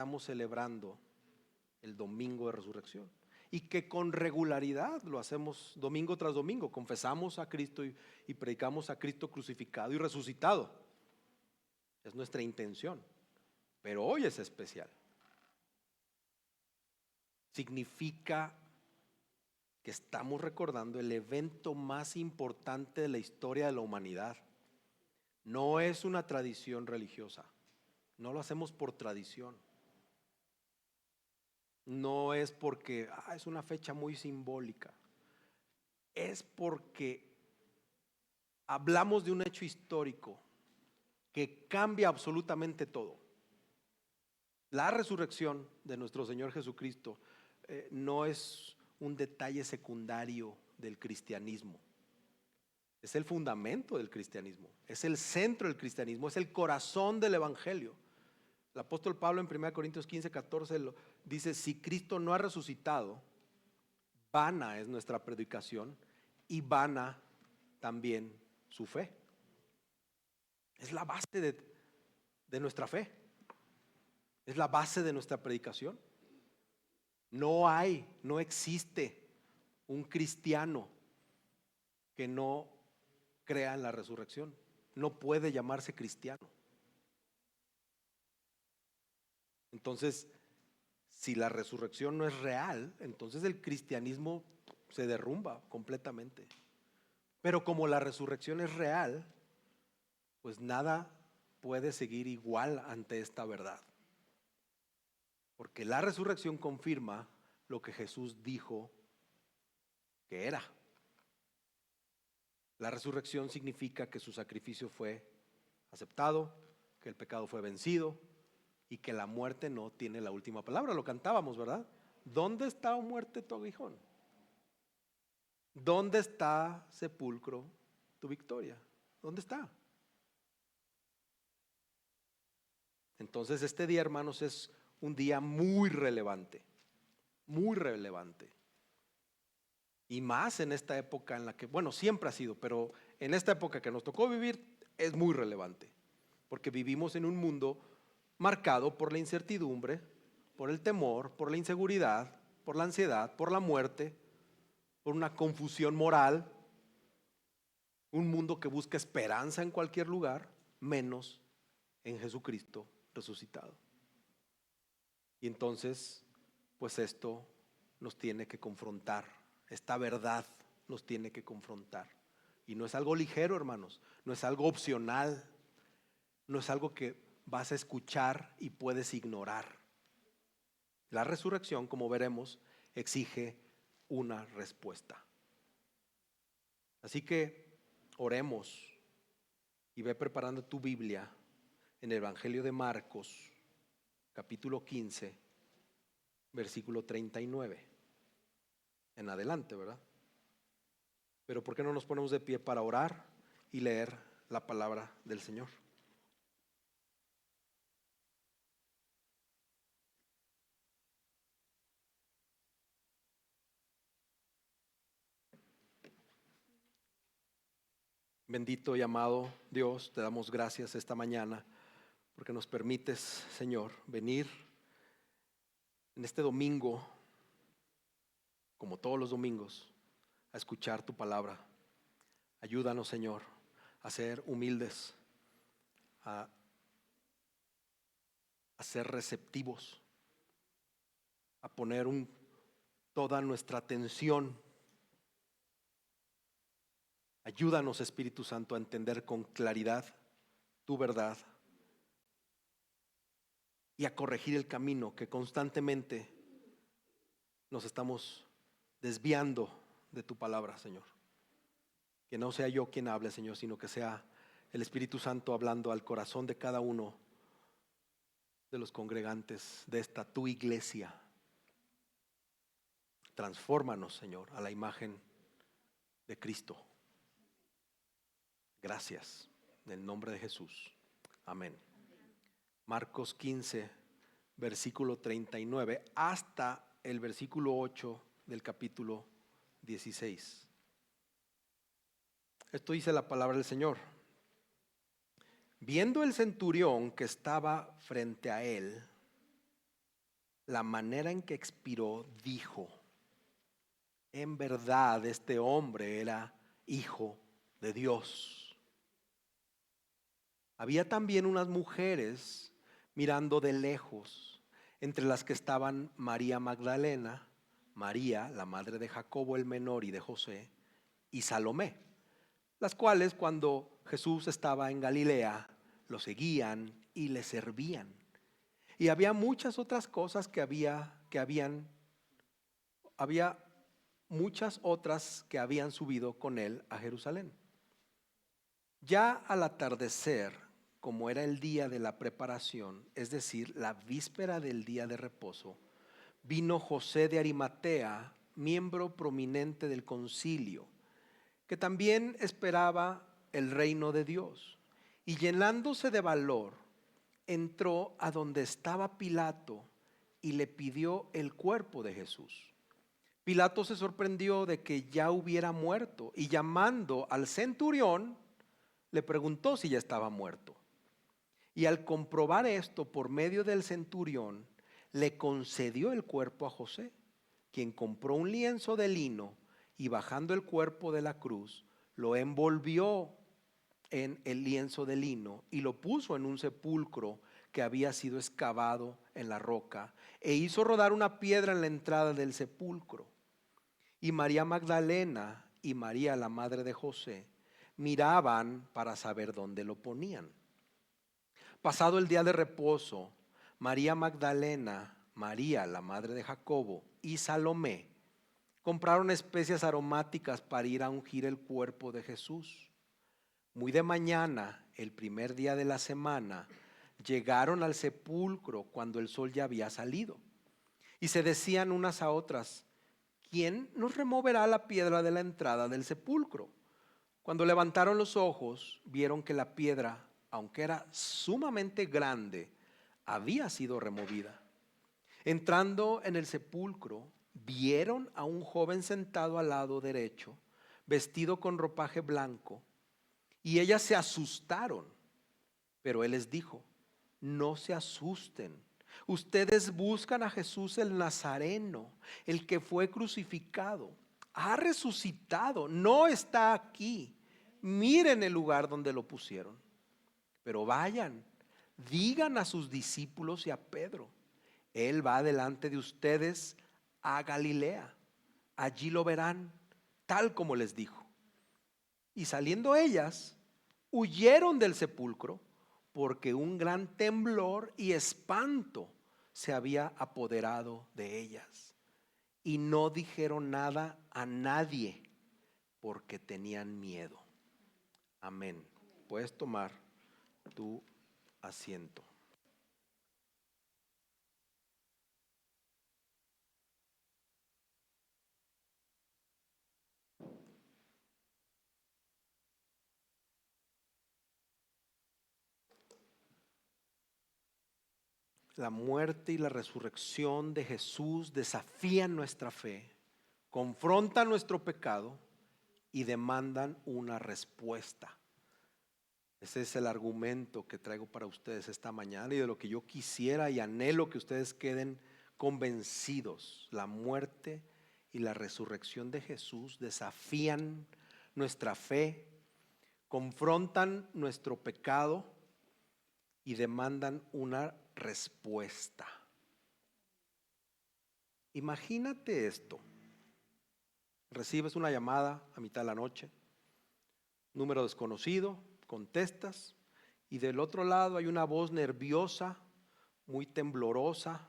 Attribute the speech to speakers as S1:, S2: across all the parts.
S1: estamos celebrando el domingo de resurrección y que con regularidad lo hacemos domingo tras domingo. Confesamos a Cristo y predicamos a Cristo crucificado y resucitado. Es nuestra intención, pero hoy es especial. Significa que estamos recordando el evento más importante de la historia de la humanidad. No es una tradición religiosa, no lo hacemos por tradición. No es porque es una fecha muy simbólica, es porque hablamos de un hecho histórico que cambia absolutamente todo. La resurrección de nuestro Señor Jesucristo no es un detalle secundario del cristianismo. Es el fundamento del cristianismo, es el centro del cristianismo, es el corazón del evangelio. El apóstol Pablo en 1 Corintios 15:14 dice: si Cristo no ha resucitado, vana es nuestra predicación y vana también su fe. Es la base de nuestra fe, es la base de nuestra predicación. No existe un cristiano que no crea en la resurrección. No puede llamarse cristiano. Entonces, si la resurrección no es real, entonces el cristianismo se derrumba completamente. Pero como la resurrección es real, pues nada puede seguir igual ante esta verdad. Porque la resurrección confirma lo que Jesús dijo que era. La resurrección significa que su sacrificio fue aceptado, que el pecado fue vencido y que la muerte no tiene la última palabra. Lo cantábamos, ¿verdad? ¿Dónde está, oh muerte, tu aguijón? ¿Dónde está, sepulcro, tu victoria? ¿Dónde está? Entonces este día, hermanos, es un día muy relevante, muy relevante. Y más en esta época en la que, bueno, siempre ha sido, pero en esta época que nos tocó vivir es muy relevante. Porque vivimos en un mundo marcado por la incertidumbre, por el temor, por la inseguridad, por la ansiedad, por la muerte, por una confusión moral. Un mundo que busca esperanza en cualquier lugar, menos en Jesucristo resucitado. Y entonces, pues esto nos tiene que confrontar. Esta verdad nos tiene que confrontar. Y no es algo ligero, hermanos. No es algo opcional. No es algo que vas a escuchar y puedes ignorar. La resurrección, como veremos, exige una respuesta. Así que oremos y ve preparando tu Biblia en el Evangelio de Marcos, capítulo 15, versículo 39. En adelante, ¿verdad? Pero ¿por qué no nos ponemos de pie para orar y leer la palabra del Señor? Bendito y amado Dios, te damos gracias esta mañana porque nos permites, Señor, venir en este domingo, como todos los domingos, a escuchar tu palabra. Ayúdanos, Señor, a ser humildes, a ser receptivos, a poner toda nuestra atención. Ayúdanos, Espíritu Santo, a entender con claridad tu verdad y a corregir el camino que constantemente nos estamos desviando de tu palabra, Señor. Que no sea yo quien hable, Señor, sino que sea el Espíritu Santo hablando al corazón de cada uno de los congregantes de esta tu iglesia. Transfórmanos, Señor, a la imagen de Cristo. Gracias, en el nombre de Jesús. Amén. Marcos 15, versículo 39, hasta el versículo 8 del capítulo 16. Esto dice la palabra del Señor. Viendo el centurión que estaba frente a él, la manera en que expiró, dijo: en verdad este hombre era hijo de Dios. Había también unas mujeres mirando de lejos, entre las que estaban María Magdalena, María, la madre de Jacobo el menor y de José, y Salomé, las cuales cuando Jesús estaba en Galilea lo seguían y le servían. Y había muchas otras cosas había muchas otras que habían subido con él a Jerusalén. Ya al atardecer, como era el día de la preparación, es decir, la víspera del día de reposo, vino José de Arimatea, miembro prominente del concilio, que también esperaba el reino de Dios, y llenándose de valor, entró a donde estaba Pilato y le pidió el cuerpo de Jesús. Pilato se sorprendió de que ya hubiera muerto, y llamando al centurión le preguntó si ya estaba muerto. Y al comprobar esto por medio del centurión, le concedió el cuerpo a José, quien compró un lienzo de lino y, bajando el cuerpo de la cruz, lo envolvió en el lienzo de lino y lo puso en un sepulcro que había sido excavado en la roca, e hizo rodar una piedra en la entrada del sepulcro. Y María Magdalena y María, la madre de José, miraban para saber dónde lo ponían. Pasado el día de reposo, María Magdalena, María, la madre de Jacobo, y Salomé compraron especias aromáticas para ir a ungir el cuerpo de Jesús. Muy de mañana, el primer día de la semana, llegaron al sepulcro cuando el sol ya había salido. Y se decían unas a otras: ¿quién nos removerá la piedra de la entrada del sepulcro? Cuando levantaron los ojos, vieron que la piedra, aunque era sumamente grande, había sido removida. Entrando en el sepulcro, vieron a un joven sentado al lado derecho, vestido con ropaje blanco, y ellas se asustaron. Pero él les dijo: no se asusten. Ustedes buscan a Jesús el Nazareno, el que fue crucificado. Ha resucitado, no está aquí. Miren el lugar donde lo pusieron. Pero vayan, digan a sus discípulos y a Pedro: Él va delante de ustedes a Galilea. Allí lo verán, tal como les dijo. Y saliendo ellas, huyeron del sepulcro, porque un gran temblor y espanto se había apoderado de ellas. Y no dijeron nada a nadie, porque tenían miedo. Amén. Puedes tomar tu asiento. La muerte y la resurrección de Jesús desafían nuestra fe, confrontan nuestro pecado y demandan una respuesta. Ese es el argumento que traigo para ustedes esta mañana, y de lo que yo quisiera y anhelo que ustedes queden convencidos. La muerte y la resurrección de Jesús desafían nuestra fe, confrontan nuestro pecado y demandan una respuesta. Imagínate esto: recibes una llamada a mitad de la noche, número desconocido, contestas, y del otro lado hay una voz nerviosa, muy temblorosa,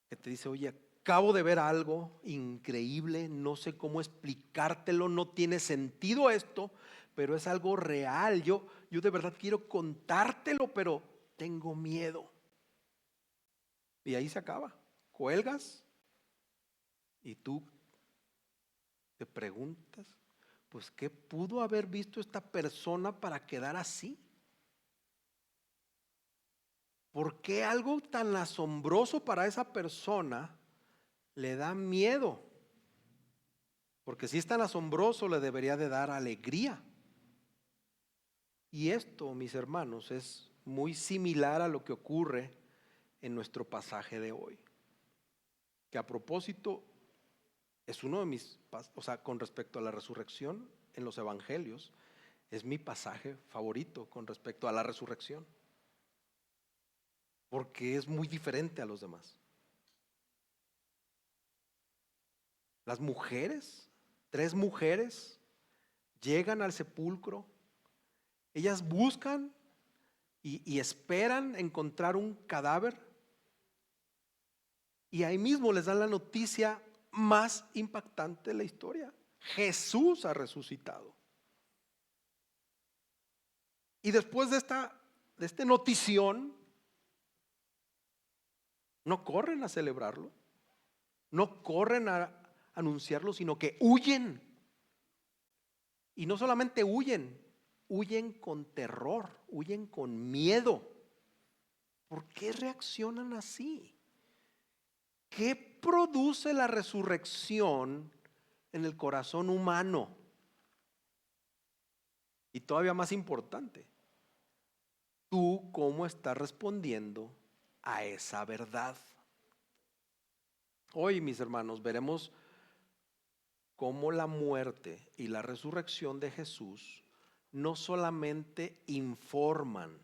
S1: que te dice: oye, acabo de ver algo increíble, no sé cómo explicártelo, no tiene sentido esto, pero es algo real. Yo de verdad quiero contártelo, pero tengo miedo. Y ahí se acaba. Cuelgas y tú te preguntas: pues ¿qué pudo haber visto esta persona para quedar así? ¿Por qué algo tan asombroso para esa persona le da miedo? Porque si es tan asombroso, le debería de dar alegría. Y esto, mis hermanos, es muy similar a lo que ocurre en nuestro pasaje de hoy, que a propósito es uno de mis, o sea, con respecto a la resurrección en los evangelios, es mi pasaje favorito con respecto a la resurrección, porque es muy diferente a los demás. Las mujeres, 3 mujeres, llegan al sepulcro, ellas buscan y esperan encontrar un cadáver, y ahí mismo les dan la noticia más impactante de la historia: Jesús ha resucitado. Y después de esta notición, no corren a celebrarlo, no corren a anunciarlo, sino que huyen. Y no solamente huyen, huyen con terror, huyen con miedo. ¿Por qué reaccionan así? ¿Qué produce la resurrección en el corazón humano? Y todavía más importante, ¿tú cómo estás respondiendo a esa verdad? Hoy, mis hermanos, veremos cómo la muerte y la resurrección de Jesús no solamente informan,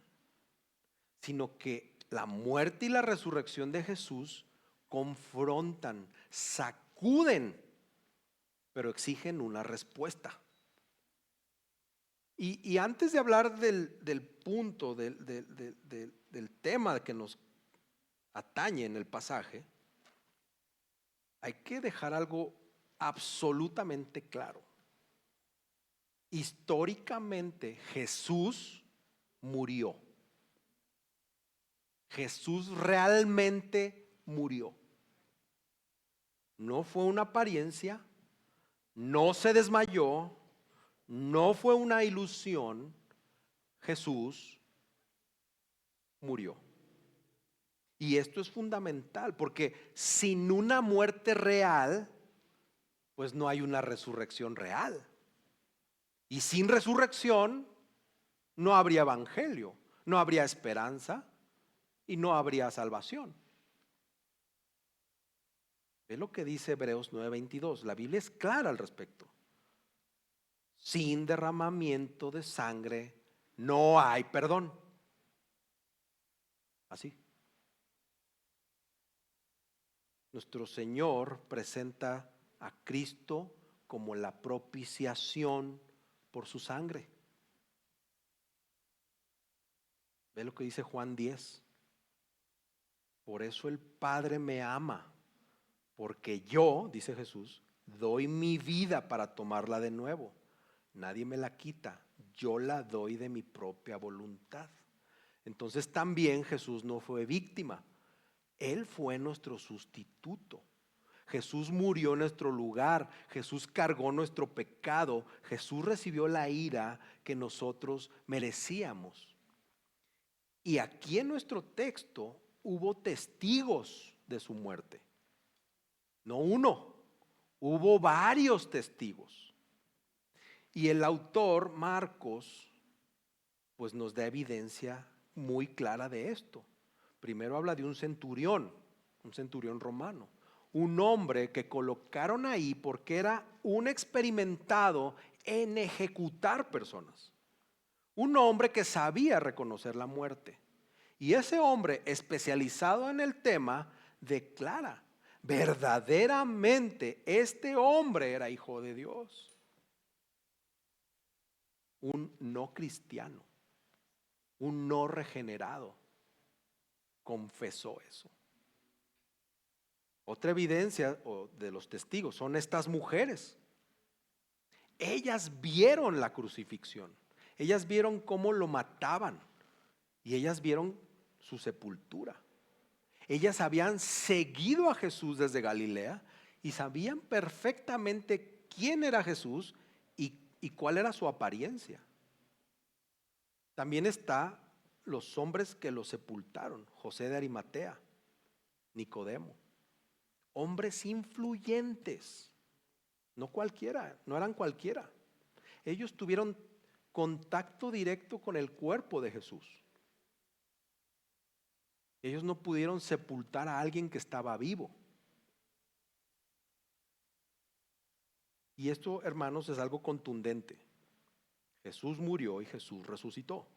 S1: sino que la muerte y la resurrección de Jesús confrontan, sacuden, pero exigen una respuesta. Y antes de hablar del punto, del tema que nos atañe en el pasaje, hay que dejar algo absolutamente claro. Históricamente Jesús murió. Jesús realmente murió. No fue una apariencia, no se desmayó, no fue una ilusión. Jesús murió. Y esto es fundamental, porque sin una muerte real, pues no hay una resurrección real. Y sin resurrección no habría evangelio, no habría esperanza y no habría salvación. Ve lo que dice Hebreos 9:22. La Biblia es clara al respecto. Sin derramamiento de sangre no hay perdón. Así. Nuestro Señor presenta a Cristo como la propiciación por su sangre. Ve lo que dice Juan 10. Por eso el Padre me ama, porque yo, dice Jesús, doy mi vida para tomarla de nuevo. Nadie me la quita, yo la doy de mi propia voluntad. Entonces también Jesús no fue víctima, Él fue nuestro sustituto. Jesús murió en nuestro lugar, Jesús cargó nuestro pecado, Jesús recibió la ira que nosotros merecíamos. Y aquí en nuestro texto hubo testigos de su muerte. No uno, hubo varios testigos. Y el autor, Marcos, pues nos da evidencia muy clara de esto. Primero habla de un centurión romano, un hombre que colocaron ahí porque era un experimentado en ejecutar personas, un hombre que sabía reconocer la muerte. Y ese hombre especializado en el tema declara: verdaderamente este hombre era hijo de Dios. Un no cristiano, un no regenerado, confesó eso. Otra evidencia de los testigos son estas mujeres. Ellas vieron la crucifixión, ellas vieron cómo lo mataban y ellas vieron su sepultura. Ellas habían seguido a Jesús desde Galilea y sabían perfectamente quién era Jesús y cuál era su apariencia. También está los hombres que lo sepultaron: José de Arimatea, Nicodemo, hombres influyentes, no cualquiera, no eran cualquiera. Ellos tuvieron contacto directo con el cuerpo de Jesús. Ellos no pudieron sepultar a alguien que estaba vivo. Y esto, hermanos, es algo contundente. Jesús murió y Jesús resucitó.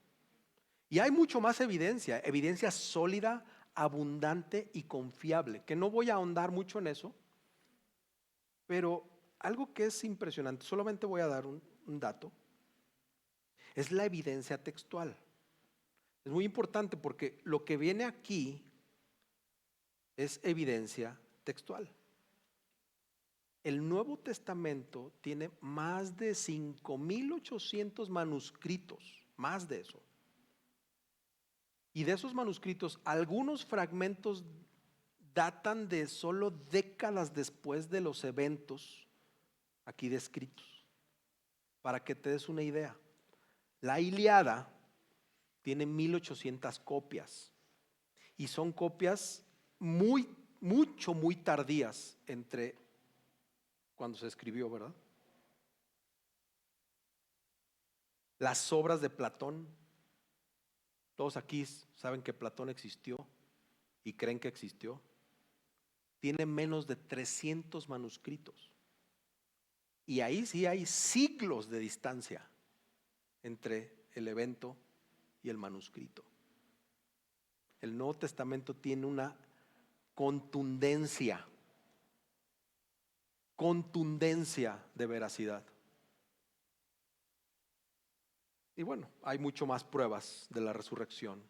S1: Y hay mucho más evidencia, evidencia sólida, abundante y confiable, que no voy a ahondar mucho en eso, pero algo que es impresionante, solamente voy a dar un dato, es la evidencia textual. Es muy importante porque lo que viene aquí es evidencia textual. El Nuevo Testamento tiene más de 5.800 manuscritos, más de eso. Y de esos manuscritos, algunos fragmentos datan de solo décadas después de los eventos aquí descritos. Para que te des una idea, la Ilíada tiene 1.800 copias y son copias muy tardías entre cuando se escribió, ¿verdad? Las obras de Platón, todos aquí saben que Platón existió y creen que existió. Tiene menos de 300 manuscritos. Y ahí sí hay siglos de distancia entre el evento y el manuscrito. El Nuevo Testamento tiene una contundencia de veracidad. Y bueno, hay mucho más pruebas de la resurrección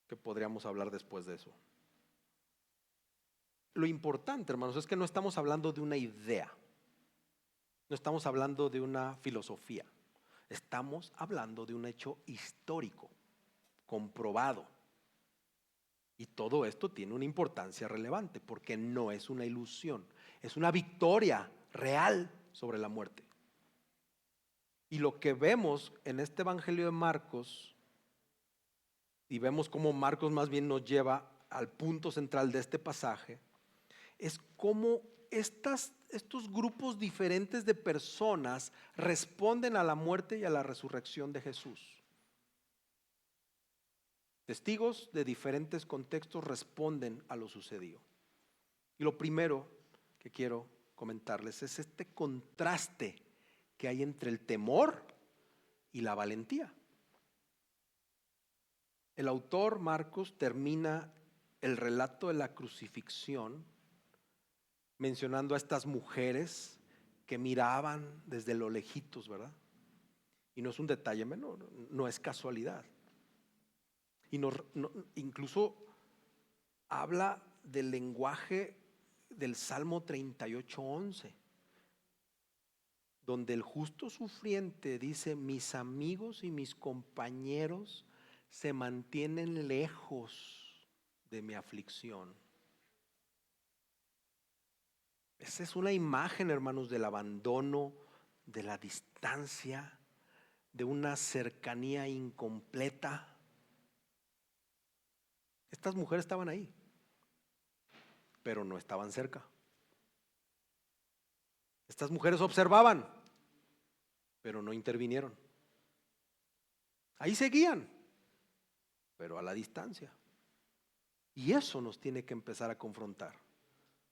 S1: que podríamos hablar después de eso. Lo importante, hermanos, es que no estamos hablando de una idea, no estamos hablando de una filosofía, estamos hablando de un hecho histórico, comprobado. Y todo esto tiene una importancia relevante porque no es una ilusión, es una victoria real sobre la muerte. Y lo que vemos en este Evangelio de Marcos, y vemos cómo Marcos más bien nos lleva al punto central de este pasaje, es cómo estos grupos diferentes de personas responden a la muerte y a la resurrección de Jesús. Testigos de diferentes contextos responden a lo sucedido. Y lo primero que quiero comentarles es este contraste que hay entre el temor y la valentía. El autor Marcos termina el relato de la crucifixión mencionando a estas mujeres que miraban desde lo lejitos, ¿verdad? Y no es un detalle menor, no es casualidad. Y incluso habla del lenguaje del Salmo 38:11, donde el justo sufriente dice: mis amigos y mis compañeros se mantienen lejos de mi aflicción. Esa es una imagen, hermanos, del abandono, de la distancia, de una cercanía incompleta. Estas mujeres estaban ahí, pero no estaban cerca. Estas mujeres observaban, pero no intervinieron. Ahí seguían, pero a la distancia. Y eso nos tiene que empezar a confrontar,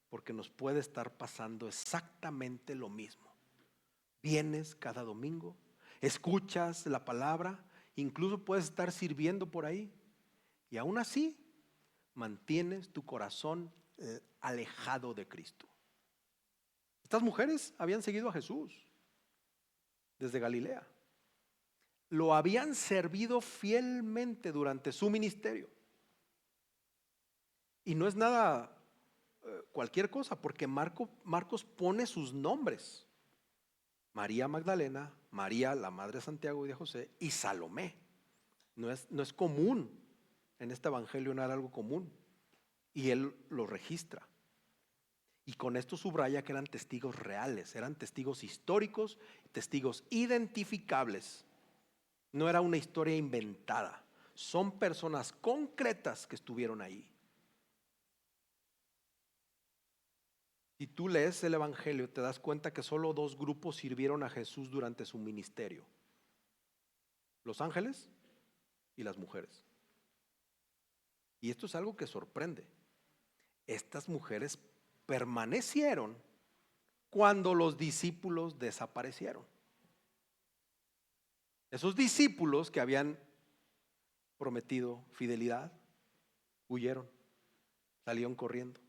S1: porque nos puede estar pasando exactamente lo mismo. Vienes cada domingo, escuchas la palabra, incluso puedes estar sirviendo por ahí, y aún así mantienes tu corazón alejado de Cristo. Estas mujeres habían seguido a Jesús desde Galilea. Lo habían servido fielmente durante su ministerio. Y no es nada cualquier cosa, porque Marcos pone sus nombres: María Magdalena, María la madre de Santiago y de José, y Salomé. No es común en este evangelio, no era algo común, y él lo registra. Y con esto subraya que eran testigos reales, eran testigos históricos, testigos identificables. No era una historia inventada, son personas concretas que estuvieron ahí. Si tú lees el evangelio, te das cuenta que solo dos grupos sirvieron a Jesús durante su ministerio: los ángeles y las mujeres. Y esto es algo que sorprende. Estas mujeres permanecieron cuando los discípulos desaparecieron. Esos discípulos que habían prometido fidelidad, huyeron, salieron corriendo.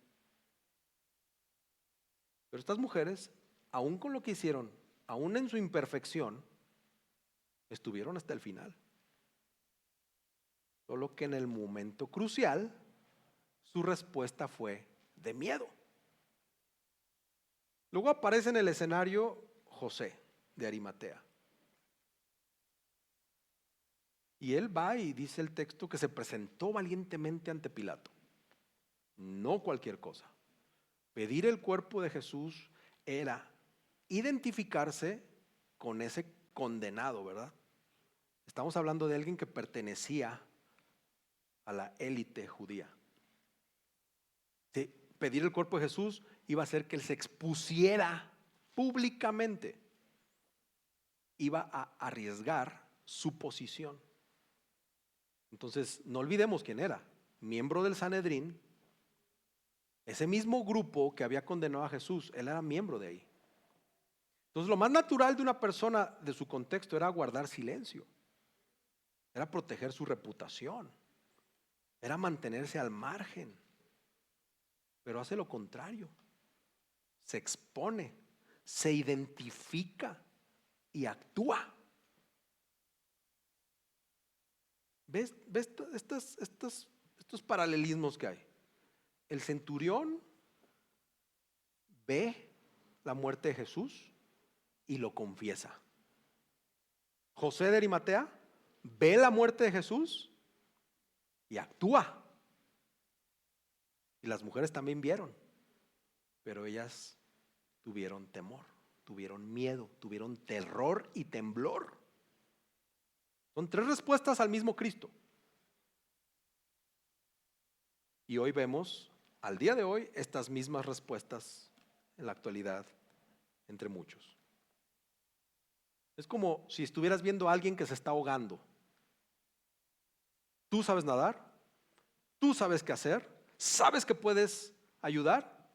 S1: Pero estas mujeres, aún con lo que hicieron, aún en su imperfección, estuvieron hasta el final. Solo que en el momento crucial, su respuesta fue de miedo. Luego aparece en el escenario José de Arimatea. Y él va y dice el texto que se presentó valientemente ante Pilato. No cualquier cosa. Pedir el cuerpo de Jesús era identificarse con ese condenado, ¿verdad? Estamos hablando de alguien que pertenecía a la élite judía. Sí, pedir el cuerpo de Jesús iba a hacer que él se expusiera públicamente. Iba a arriesgar su posición. Entonces, no olvidemos quién era. Miembro del Sanedrín. Ese mismo grupo que había condenado a Jesús, él era miembro de ahí. Entonces, lo más natural de una persona de su contexto era guardar silencio. Era proteger su reputación. Era mantenerse al margen. Pero hace lo contrario. Se expone, se identifica y actúa. ¿Ves estos paralelismos que hay? El centurión ve la muerte de Jesús y lo confiesa. José de Arimatea ve la muerte de Jesús y actúa. Y las mujeres también vieron, pero ellas tuvieron temor, tuvieron miedo, tuvieron terror y temblor. Son tres respuestas al mismo Cristo. Y hoy vemos, al día de hoy, estas mismas respuestas en la actualidad entre muchos. Es como si estuvieras viendo a alguien que se está ahogando. Tú sabes nadar, tú sabes qué hacer, sabes que puedes ayudar,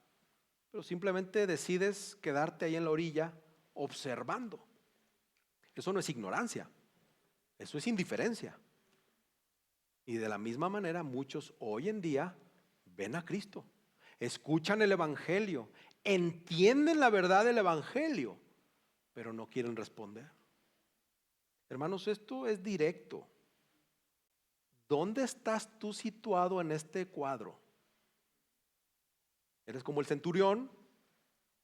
S1: pero simplemente decides quedarte ahí en la orilla observando. Eso no es ignorancia, eso es indiferencia. Y de la misma manera muchos hoy en día ven a Cristo, escuchan el Evangelio, entienden la verdad del Evangelio, pero no quieren responder. Hermanos, esto es directo. ¿Dónde estás tú situado en este cuadro? ¿Eres como el centurión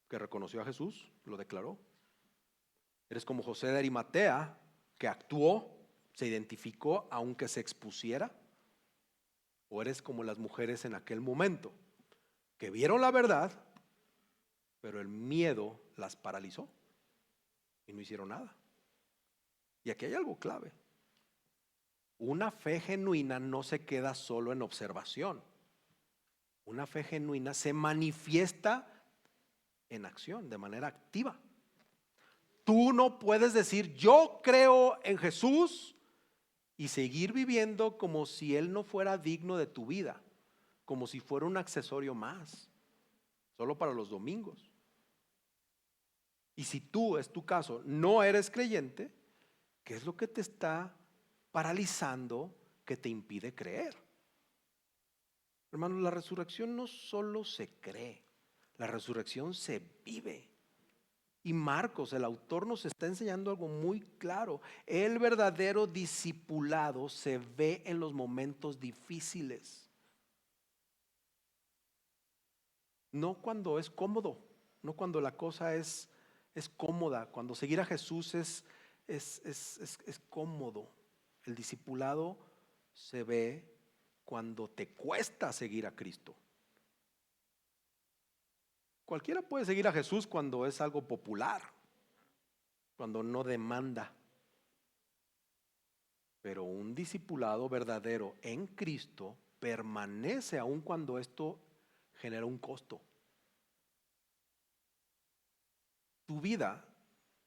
S1: que reconoció a Jesús, lo declaró? ¿Eres como José de Arimatea que actuó, se identificó aunque se expusiera? ¿O eres como las mujeres en aquel momento que vieron la verdad, pero el miedo las paralizó y no hicieron nada? Y aquí hay algo clave. Una fe genuina no se queda solo en observación. Una fe genuina se manifiesta en acción, de manera activa. Tú no puedes decir yo creo en Jesús y seguir viviendo como si Él no fuera digno de tu vida, como si fuera un accesorio más, solo para los domingos. Y si tú, es tu caso, no eres creyente, ¿qué es lo que te está paralizando que te impide creer? Hermanos, la resurrección no solo se cree, la resurrección se vive. Y Marcos, el autor, nos está enseñando algo muy claro. El verdadero discipulado se ve en los momentos difíciles. No cuando es cómodo, no cuando la cosa es cómoda. Cuando seguir a Jesús es cómodo. El discipulado se ve cuando te cuesta seguir a Cristo. Cualquiera puede seguir a Jesús cuando es algo popular, cuando no demanda. Pero un discipulado verdadero en Cristo permanece aun cuando esto genera un costo. Tu vida,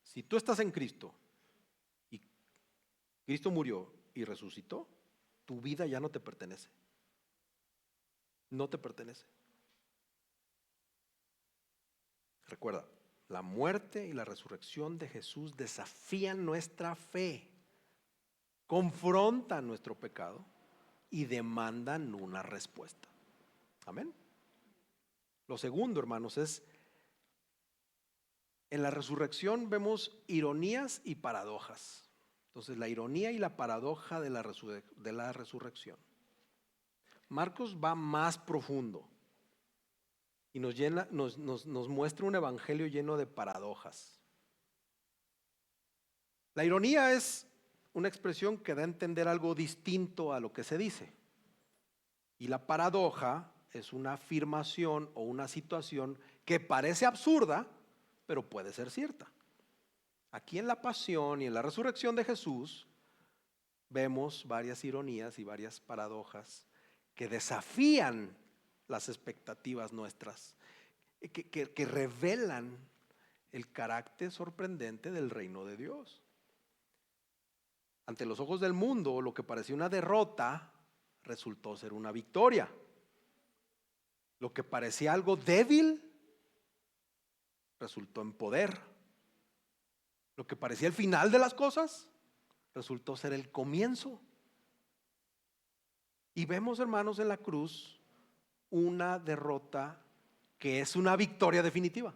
S1: si tú estás en Cristo y Cristo murió y resucitó, tu vida ya no te pertenece. no te pertenece. Recuerda, la muerte y la resurrección de Jesús desafían nuestra fe, confrontan nuestro pecado y demandan una respuesta. Amén. Lo segundo, hermanos, es en la resurrección vemos ironías y paradojas. Entonces, la ironía y la paradoja de la resurrección. Marcos va más profundo y nos muestra un evangelio lleno de paradojas. La ironía es una expresión que da a entender algo distinto a lo que se dice. Y la paradoja es una afirmación o una situación que parece absurda, pero puede ser cierta. Aquí en la pasión y en la resurrección de Jesús vemos varias ironías y varias paradojas que desafían las expectativas nuestras, que revelan el carácter sorprendente del reino de Dios. Ante los ojos del mundo, lo que parecía una derrota resultó ser una victoria. Lo que parecía algo débil resultó en poder. Lo que parecía el final de las cosas resultó ser el comienzo. Y vemos, hermanos, en la cruz una derrota que es una victoria definitiva.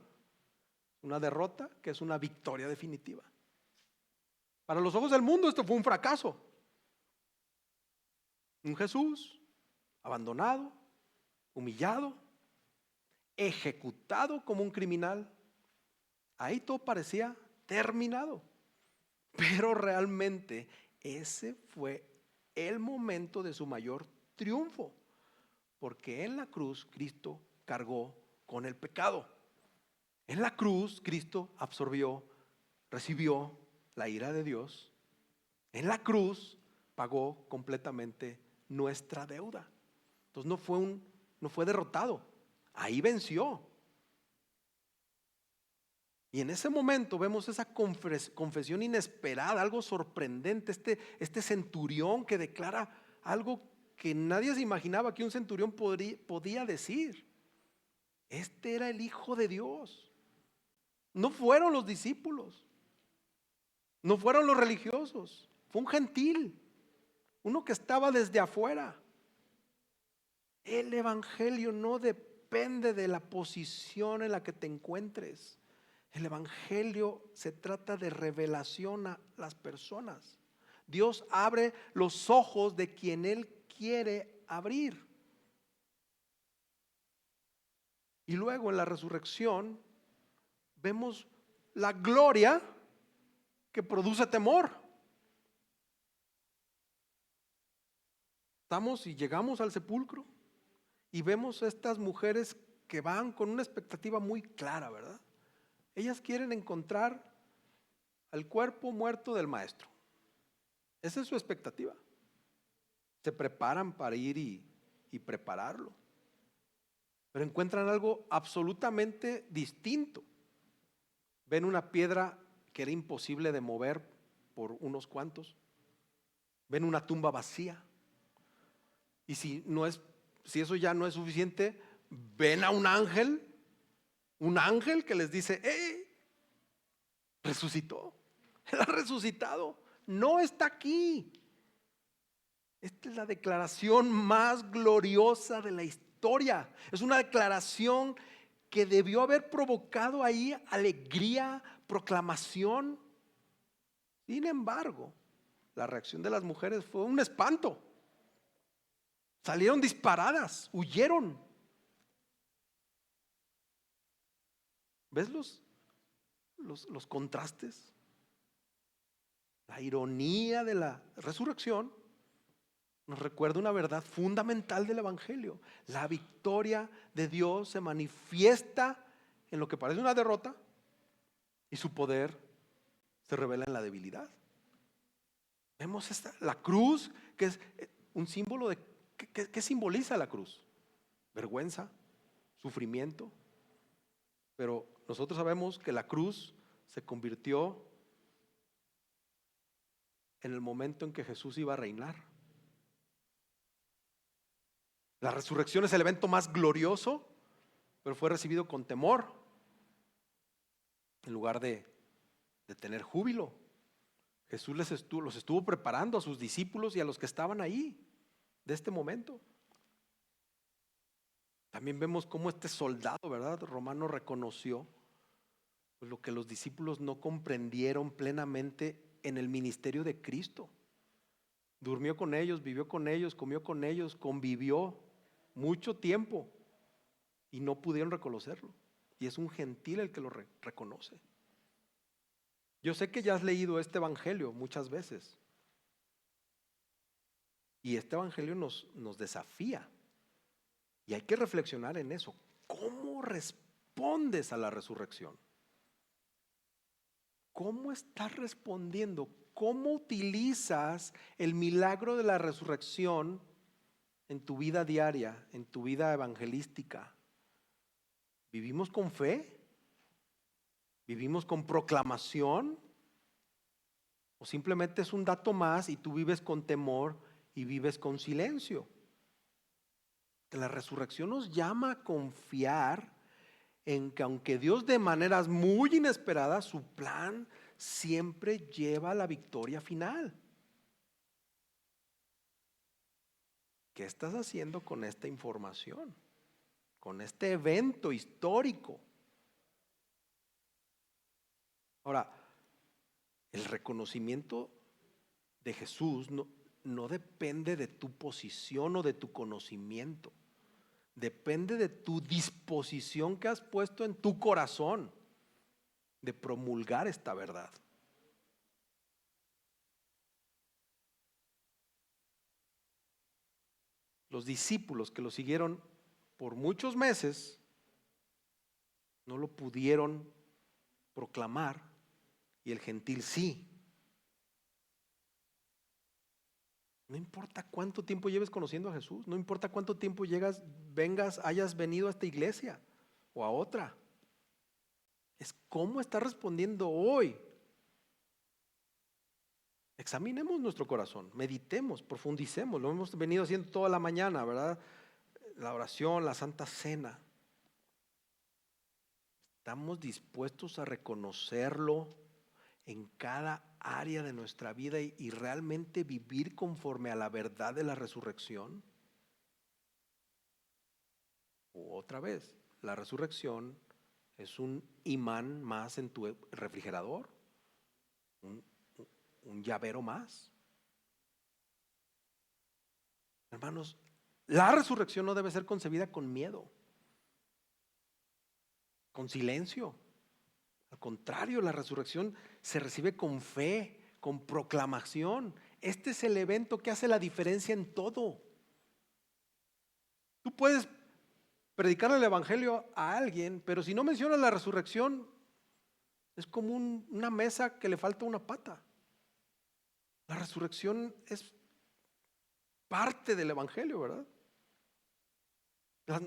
S1: Una derrota que es una victoria definitiva. Para los ojos del mundo esto fue un fracaso. Un Jesús abandonado, humillado, ejecutado como un criminal. Ahí todo parecía terminado. Pero realmente ese fue el momento de su mayor triunfo. Porque en la cruz Cristo cargó con el pecado. En la cruz Cristo absorbió, recibió la ira de Dios. En la cruz pagó completamente nuestra deuda. Entonces no fue derrotado. Ahí venció. Y en ese momento vemos esa confesión inesperada, algo sorprendente, este centurión que declara algo que nadie se imaginaba que un centurión podía decir. Este era el Hijo de Dios. No fueron los discípulos, no fueron los religiosos, fue un gentil, uno que estaba desde afuera. El evangelio no depende de la posición en la que te encuentres. El evangelio se trata de revelación a las personas. Dios abre los ojos de quien Él quiere abrir. Y luego en la resurrección vemos la gloria que produce temor. Estamos y llegamos al sepulcro y vemos a estas mujeres que van con una expectativa muy clara, ¿verdad? Ellas quieren encontrar al cuerpo muerto del maestro. Esa es su expectativa. Se preparan para ir y prepararlo. Pero encuentran algo absolutamente distinto. Ven una piedra que era imposible de mover por unos cuantos. Ven una tumba vacía. Y si eso ya no es suficiente, ven a un ángel que les dice: ¡hey! Resucitó. Él ha resucitado. No está aquí. Esta es la declaración más gloriosa de la historia. Es una declaración que debió haber provocado ahí alegría, proclamación. Sin embargo, la reacción de las mujeres fue un espanto. Salieron disparadas, huyeron. ¿Ves los contrastes? La ironía de la resurrección nos recuerda una verdad fundamental del evangelio. La victoria de Dios se manifiesta en lo que parece una derrota y su poder se revela en la debilidad. Vemos la cruz, que es un símbolo de ¿qué simboliza la cruz? Vergüenza, sufrimiento. Pero nosotros sabemos que la cruz se convirtió en el momento en que Jesús iba a reinar. La resurrección es el evento más glorioso, pero fue recibido con temor en lugar de tener júbilo. Jesús los estuvo preparando a sus discípulos y a los que estaban ahí de este momento. También vemos cómo este soldado, ¿verdad?, romano reconoció pues lo que los discípulos no comprendieron plenamente en el ministerio de Cristo. Durmió con ellos, vivió con ellos, comió con ellos, convivió mucho tiempo y no pudieron reconocerlo. Y es un gentil el que lo reconoce. Yo sé que ya has leído este evangelio muchas veces. Y este evangelio nos desafía. Y hay que reflexionar en eso. ¿Cómo respondes a la resurrección? ¿Cómo estás respondiendo? ¿Cómo utilizas el milagro de la resurrección en tu vida diaria, en tu vida evangelística? ¿Vivimos con fe? ¿Vivimos con proclamación? ¿O simplemente es un dato más y tú vives con temor y vives con silencio? La resurrección nos llama a confiar en que aunque Dios de maneras muy inesperadas, su plan siempre lleva a la victoria final. ¿Qué estás haciendo con esta información? Con este evento histórico. Ahora, el reconocimiento de Jesús no depende de tu posición o de tu conocimiento. Depende de tu disposición que has puesto en tu corazón de promulgar esta verdad. Los discípulos que lo siguieron por muchos meses no lo pudieron proclamar y el gentil sí. No importa cuánto tiempo lleves conociendo a Jesús, no importa cuánto tiempo hayas venido a esta iglesia o a otra. Es cómo estás respondiendo hoy. Examinemos nuestro corazón, meditemos, profundicemos. Lo hemos venido haciendo toda la mañana, ¿verdad? La oración, la Santa Cena. ¿Estamos dispuestos a reconocerlo en cada área de nuestra vida y realmente vivir conforme a la verdad de la resurrección? Otra vez, la resurrección es un imán más en tu refrigerador, un llavero más. Hermanos, la resurrección no debe ser concebida con miedo, con silencio. Al contrario, la resurrección se recibe con fe, con proclamación. Este es el evento que hace la diferencia en todo. Tú puedes predicar el evangelio a alguien, pero si no mencionas la resurrección, es como una mesa que le falta una pata. La resurrección es parte del evangelio, ¿verdad?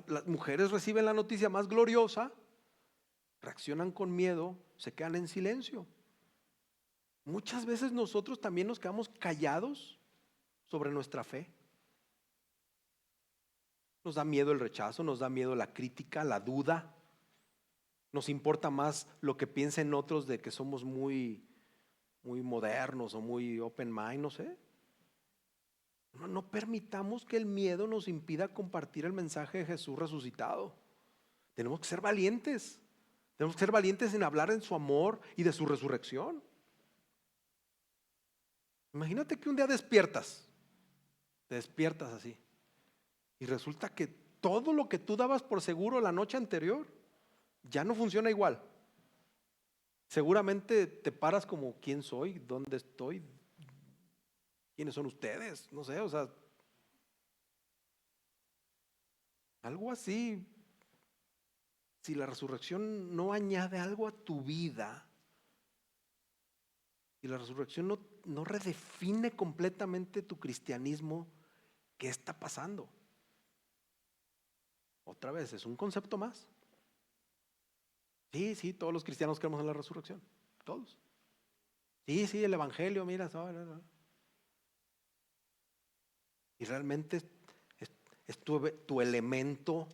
S1: Las mujeres reciben la noticia más gloriosa, reaccionan con miedo, se quedan en silencio. Muchas veces nosotros también nos quedamos callados sobre nuestra fe. Nos da miedo el rechazo, nos da miedo la crítica, la duda. Nos importa más lo que piensen otros de que somos muy modernos o muy open mind, no sé. No permitamos que el miedo nos impida compartir el mensaje de Jesús resucitado. Tenemos que ser valientes. Tenemos que ser valientes en hablar en su amor y de su resurrección. Imagínate que un día te despiertas así, y resulta que todo lo que tú dabas por seguro la noche anterior ya no funciona igual. Seguramente te paras como: ¿quién soy? ¿Dónde estoy? ¿Quiénes son ustedes? No sé, o sea, algo así. Si la resurrección no añade algo a tu vida, si la resurrección no redefine completamente tu cristianismo, ¿qué está pasando? Otra vez, es un concepto más. Sí, todos los cristianos creemos en la resurrección, todos. Sí, el evangelio, mira. Y realmente es tu elemento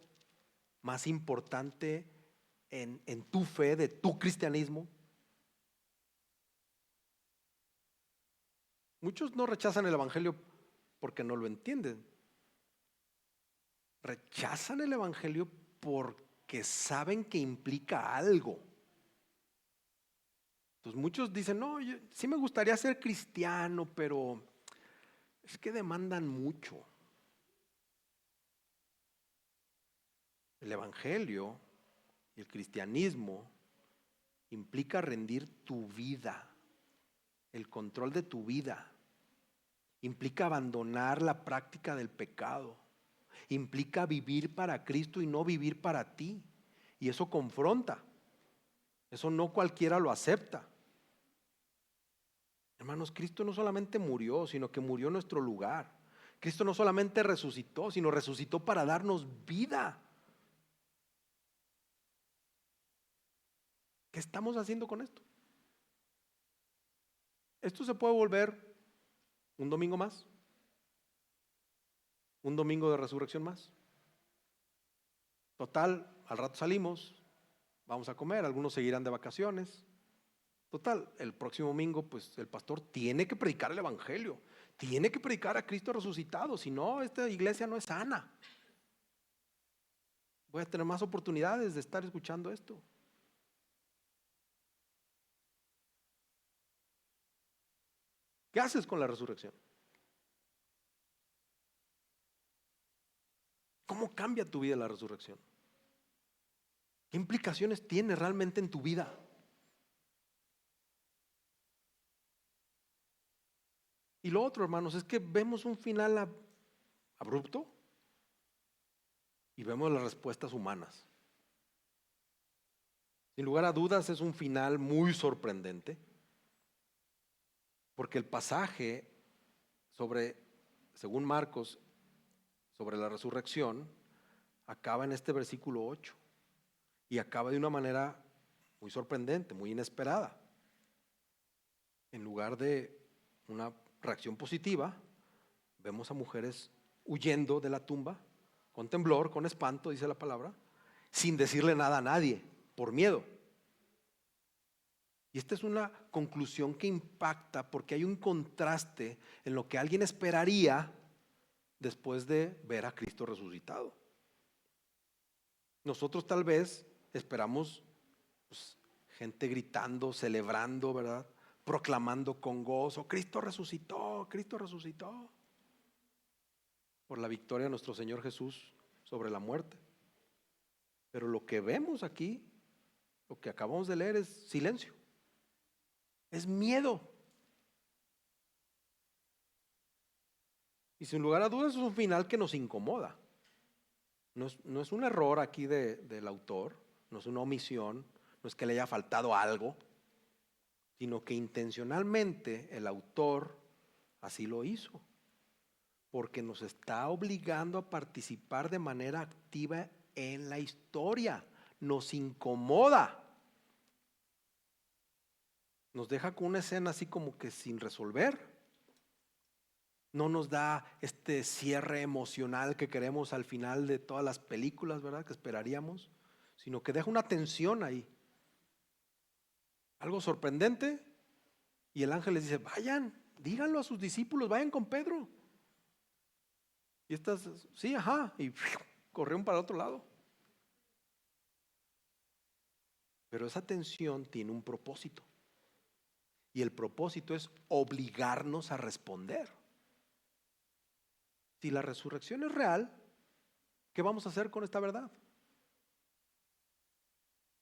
S1: más importante en tu fe, de tu cristianismo. Muchos no rechazan el evangelio porque no lo entienden. Rechazan el evangelio porque saben que implica algo. Entonces muchos dicen, no, sí me gustaría ser cristiano, pero es que demandan mucho. El evangelio y el cristianismo implica rendir tu vida, el control de tu vida. Implica abandonar la práctica del pecado. Implica vivir para Cristo y no vivir para ti. Y eso confronta. Eso no cualquiera lo acepta. Hermanos, Cristo no solamente murió, sino que murió en nuestro lugar. Cristo no solamente resucitó, sino resucitó para darnos vida. ¿Qué estamos haciendo con esto? Esto se puede volver un domingo más, un domingo de resurrección más. Total, al rato salimos, vamos a comer, algunos seguirán de vacaciones. Total, el próximo domingo pues el pastor tiene que predicar el evangelio, tiene que predicar a Cristo resucitado, si no esta iglesia no es sana. Voy a tener más oportunidades de estar escuchando esto. ¿Qué haces con la resurrección? ¿Cómo cambia tu vida la resurrección? ¿Qué implicaciones tiene realmente en tu vida? Y lo otro, hermanos, es que vemos un final abrupto y vemos las respuestas humanas. Sin lugar a dudas es un final muy sorprendente, porque el pasaje según Marcos, sobre la resurrección, acaba en este versículo 8 y acaba de una manera muy sorprendente, muy inesperada. En lugar de una reacción positiva, vemos a mujeres huyendo de la tumba, con temblor, con espanto, dice la palabra, sin decirle nada a nadie, por miedo. Y esta es una conclusión que impacta porque hay un contraste en lo que alguien esperaría después de ver a Cristo resucitado. Nosotros tal vez esperamos pues, gente gritando, celebrando, ¿verdad? Proclamando con gozo, Cristo resucitó, Cristo resucitó. Por la victoria de nuestro Señor Jesús sobre la muerte. Pero lo que vemos aquí, lo que acabamos de leer es silencio. Es miedo. Y sin lugar a dudas es un final que nos incomoda. No es un error aquí del autor, no es una omisión, no es que le haya faltado algo, sino que intencionalmente el autor así lo hizo, porque nos está obligando a participar de manera activa en la historia, nos incomoda. Nos deja con una escena así como que sin resolver. No nos da este cierre emocional que queremos al final de todas las películas, ¿verdad? Que esperaríamos, sino que deja una tensión ahí. Algo sorprendente. Y el ángel les dice, vayan, díganlo a sus discípulos, vayan con Pedro. Y estas, sí, ajá, y corrieron para el otro lado. Pero esa tensión tiene un propósito. Y el propósito es obligarnos a responder. Si la resurrección es real, ¿qué vamos a hacer con esta verdad?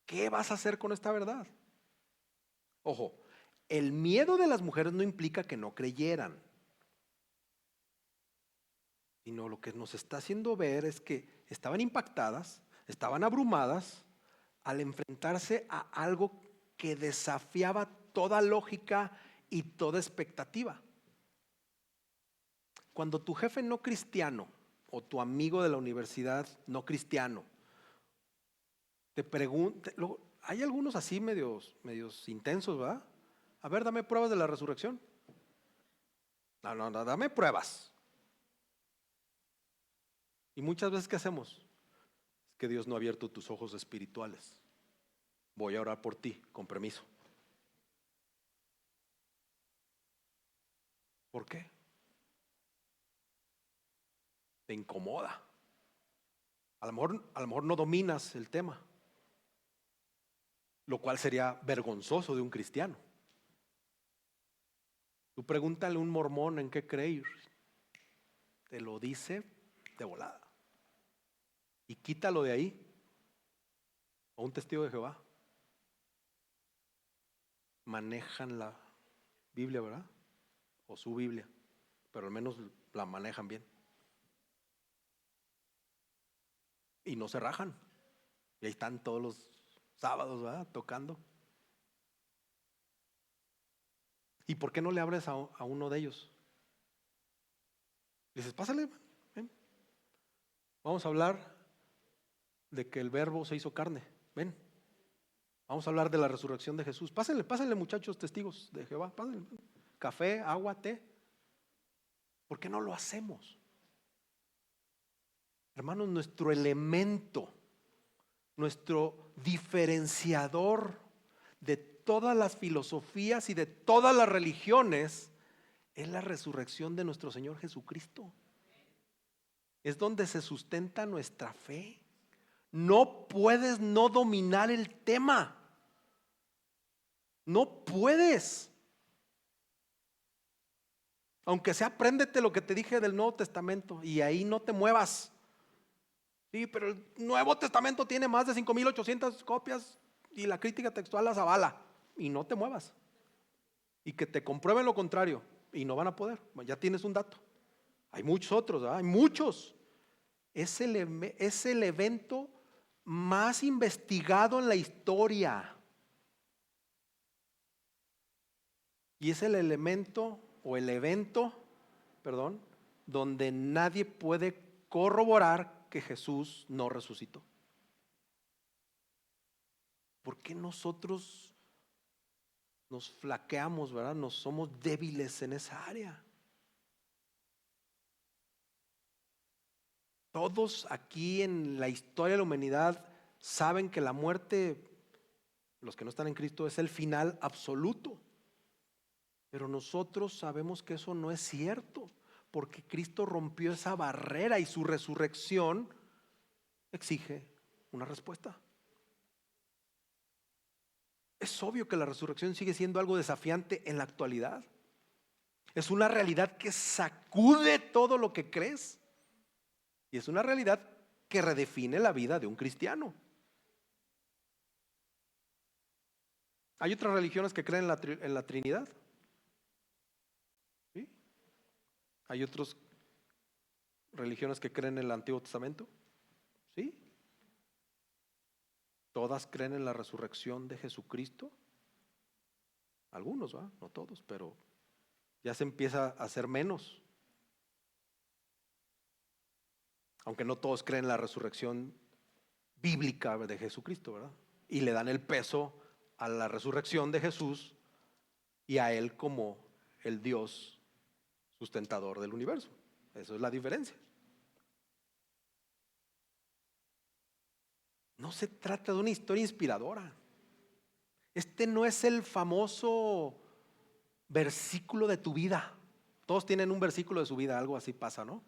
S1: ¿Qué vas a hacer con esta verdad? Ojo, el miedo de las mujeres no implica que no creyeran, sino lo que nos está haciendo ver es que estaban impactadas, estaban abrumadas al enfrentarse a algo que desafiaba toda lógica y toda expectativa. Cuando tu jefe no cristiano o tu amigo de la universidad no cristiano te pregunta, hay algunos así medios intensos, ¿verdad? A ver, dame pruebas de la resurrección. No, dame pruebas. Y muchas veces, ¿qué hacemos? Es que Dios no ha abierto tus ojos espirituales. Voy a orar por ti, con permiso. ¿Por qué? Te incomoda. A lo mejor no dominas el tema, lo cual sería vergonzoso de un cristiano. Tú pregúntale a un mormón en qué creer, te lo dice de volada. Y quítalo de ahí. O un testigo de Jehová. Manejan la Biblia, ¿verdad? O su Biblia, pero al menos la manejan bien. Y no se rajan. Y ahí están todos los sábados, ¿verdad? Tocando. ¿Y por qué no le abres a uno de ellos? Le dices, pásale, ven. Vamos a hablar de que el verbo se hizo carne. Ven. Vamos a hablar de la resurrección de Jesús. Pásenle muchachos testigos de Jehová. Pásenle. Café, agua, té. ¿Por qué no lo hacemos? Hermanos, nuestro elemento, nuestro diferenciador de todas las filosofías y de todas las religiones es la resurrección de nuestro Señor Jesucristo. Es donde se sustenta nuestra fe. No puedes no dominar el tema. No puedes. Aunque sea, apréndete lo que te dije del Nuevo Testamento y ahí no te muevas. Sí, pero el Nuevo Testamento tiene más de 5,800 copias y la crítica textual las avala. Y no te muevas. Y que te comprueben lo contrario. Y no van a poder. Bueno, ya tienes un dato. Hay muchos otros, ¿verdad? Hay muchos. Es el evento más investigado en la historia. Y es el elemento o el evento, perdón, donde nadie puede corroborar que Jesús no resucitó. ¿Por qué nosotros nos flaqueamos, verdad? Nos somos débiles en esa área. Todos aquí en la historia de la humanidad saben que la muerte, los que no están en Cristo, es el final absoluto. Pero nosotros sabemos que eso no es cierto, porque Cristo rompió esa barrera y su resurrección exige una respuesta. Es obvio que la resurrección sigue siendo algo desafiante en la actualidad. Es una realidad que sacude todo lo que crees. Y es una realidad que redefine la vida de un cristiano. Hay otras religiones que creen en la Trinidad. ¿Sí? Hay otras religiones que creen en el Antiguo Testamento. ¿Sí? ¿Todas creen en la resurrección de Jesucristo? Algunos, ¿va? No todos, pero ya se empieza a hacer menos. Aunque no todos creen en la resurrección bíblica de Jesucristo, ¿verdad? Y le dan el peso a la resurrección de Jesús y a Él como el Dios sustentador del universo. Eso es la diferencia. No se trata de una historia inspiradora. Este no es el famoso versículo de tu vida. Todos tienen un versículo de su vida, algo así pasa, ¿no?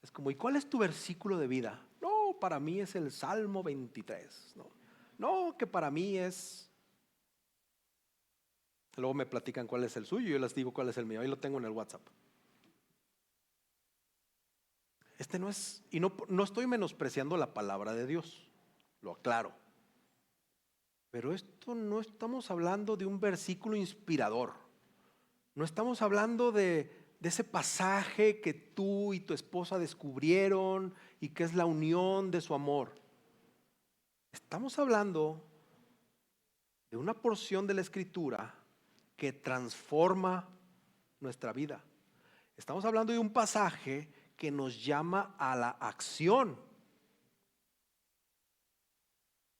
S1: Es como, ¿y cuál es tu versículo de vida? No, para mí es el Salmo 23. No, que para mí es... Luego me platican cuál es el suyo y yo les digo cuál es el mío. Ahí lo tengo en el WhatsApp. Este no es, y no estoy menospreciando la palabra de Dios, lo aclaro. Pero esto no estamos hablando de un versículo inspirador. No estamos hablando de ese pasaje que tú y tu esposa descubrieron y que es la unión de su amor. Estamos hablando de una porción de la Escritura que transforma nuestra vida. Estamos hablando de un pasaje que nos llama a la acción.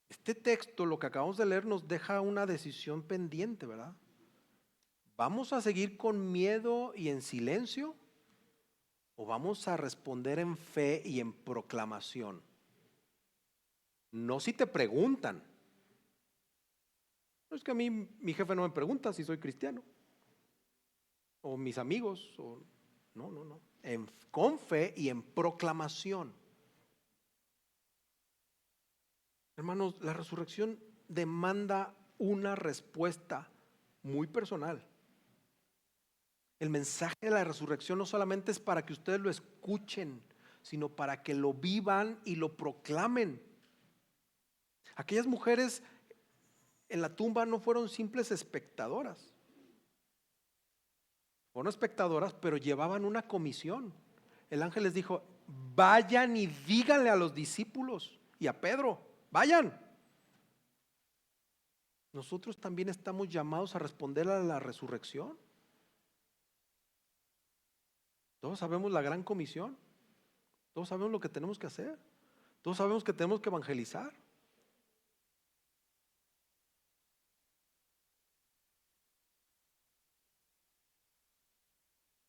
S1: Este texto, lo que acabamos de leer, nos deja una decisión pendiente, ¿verdad? ¿Vamos a seguir con miedo y en silencio? o vamos a responder en fe y en proclamación? No si te preguntan. No es que a mí mi jefe no me pregunta si soy cristiano, o mis amigos, o no. Con fe y en proclamación. Hermanos, la resurrección demanda una respuesta muy personal. El mensaje de la resurrección no solamente es para que ustedes lo escuchen, sino para que lo vivan y lo proclamen. Aquellas mujeres en la tumba no fueron simples espectadoras. Fueron espectadoras, pero llevaban una comisión. El ángel les dijo: vayan y díganle a los discípulos y a Pedro, vayan. Nosotros también estamos llamados a responder a la resurrección. Todos sabemos la gran comisión. Todos sabemos lo que tenemos que hacer. Todos sabemos que tenemos que evangelizar.